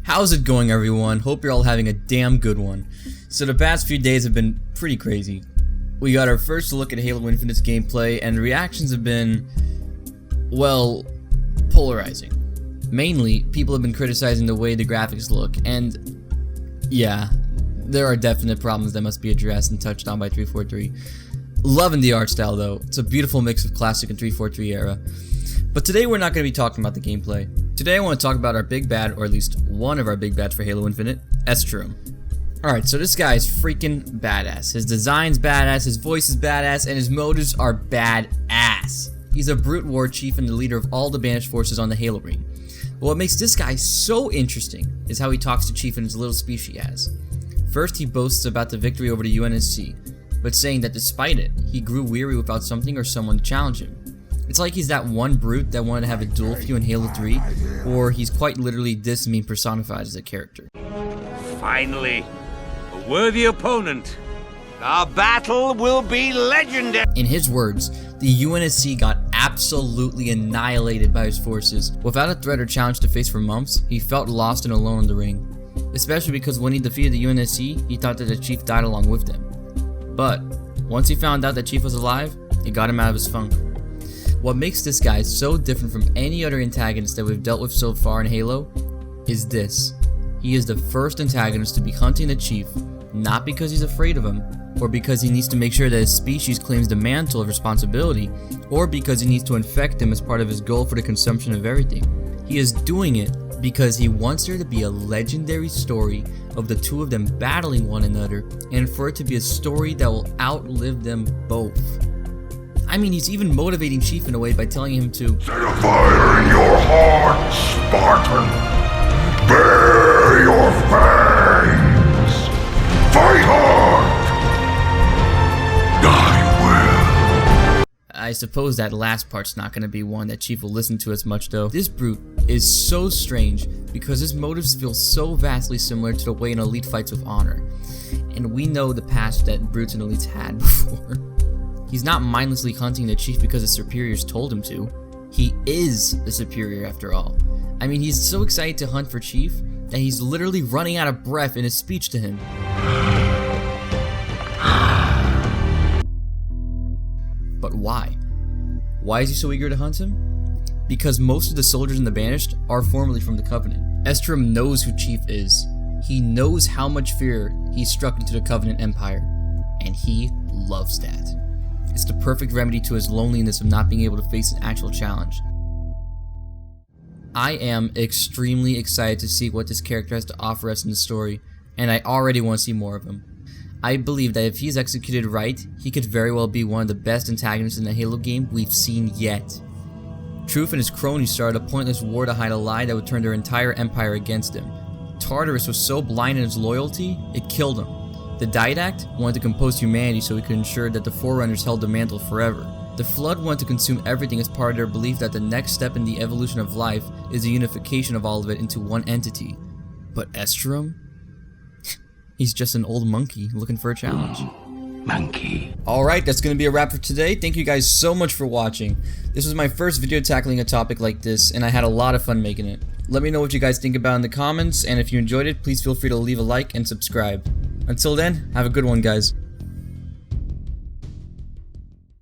How's it going, everyone? Hope you're all having a damn good one. So the past few days have been pretty crazy. We got our first look at Halo Infinite's gameplay, and the reactions have been, well, polarizing. Mainly, people have been criticizing the way the graphics look, and yeah, there are definite problems that must be addressed and touched on by 343. Loving the art style though, it's a beautiful mix of classic and 343 era. But today we're not going to be talking about the gameplay. Today I want to talk about our big bad, or at least one of our big bads for Halo Infinite, Escharum. Alright, so this guy is freaking badass. His design's badass, his voice is badass, and his motives are badass. He's a brute war chief and the leader of all the Banished forces on the Halo ring. But what makes this guy so interesting is how he talks to Chief in his little speech he has. First, he boasts about the victory over the UNSC, but saying that despite it, he grew weary without something or someone to challenge him. It's like he's that one brute that wanted to have a duel with you in Halo 3, or he's quite literally this meme personified as a character. Finally, a worthy opponent. Our battle will be legendary. In his words, the UNSC got absolutely annihilated by his forces. Without a threat or challenge to face for months, he felt lost and alone in the ring. Especially because when he defeated the UNSC, he thought that the Chief died along with them. But once he found out that Chief was alive, it got him out of his funk. What makes this guy so different from any other antagonist that we've dealt with so far in Halo is this. He is the first antagonist to be hunting the Chief, not because he's afraid of him, or because he needs to make sure that his species claims the mantle of responsibility, or because he needs to infect him as part of his goal for the consumption of everything. He is doing it because he wants there to be a legendary story of the two of them battling one another, and for it to be a story that will outlive them both. I mean, he's even motivating Chief in a way by telling him to set a fire in your heart, Spartan. Bare your fangs. Fight hard. I will. I suppose that last part's not going to be one that Chief will listen to as much though. This brute is so strange because his motives feel so vastly similar to the way an elite fights with honor. And we know the past that brutes and elites had before. He's not mindlessly hunting the Chief because his superiors told him to. He is the superior after all. I mean, he's so excited to hunt for Chief that he's literally running out of breath in his speech to him. But why? Why is he so eager to hunt him? Because most of the soldiers in the Banished are formerly from the Covenant. Escharum knows who Chief is. He knows how much fear he struck into the Covenant Empire, and he loves that. It's the perfect remedy to his loneliness of not being able to face an actual challenge. I am extremely excited to see what this character has to offer us in the story, and I already want to see more of him. I believe that if he's executed right, he could very well be one of the best antagonists in the Halo game we've seen yet. Truth and his cronies started a pointless war to hide a lie that would turn their entire empire against him. Tartarus was so blind in his loyalty, it killed him. The Didact wanted to compose humanity so he could ensure that the Forerunners held the mantle forever. The Flood wanted to consume everything as part of their belief that the next step in the evolution of life is the unification of all of it into one entity. But Escharum? He's just an old monkey looking for a challenge. Monkey. Alright, that's going to be a wrap for today. Thank you guys so much for watching. This was my first video tackling a topic like this, and I had a lot of fun making it. Let me know what you guys think about in the comments, and if you enjoyed it, please feel free to leave a like and subscribe. Until then, have a good one, guys.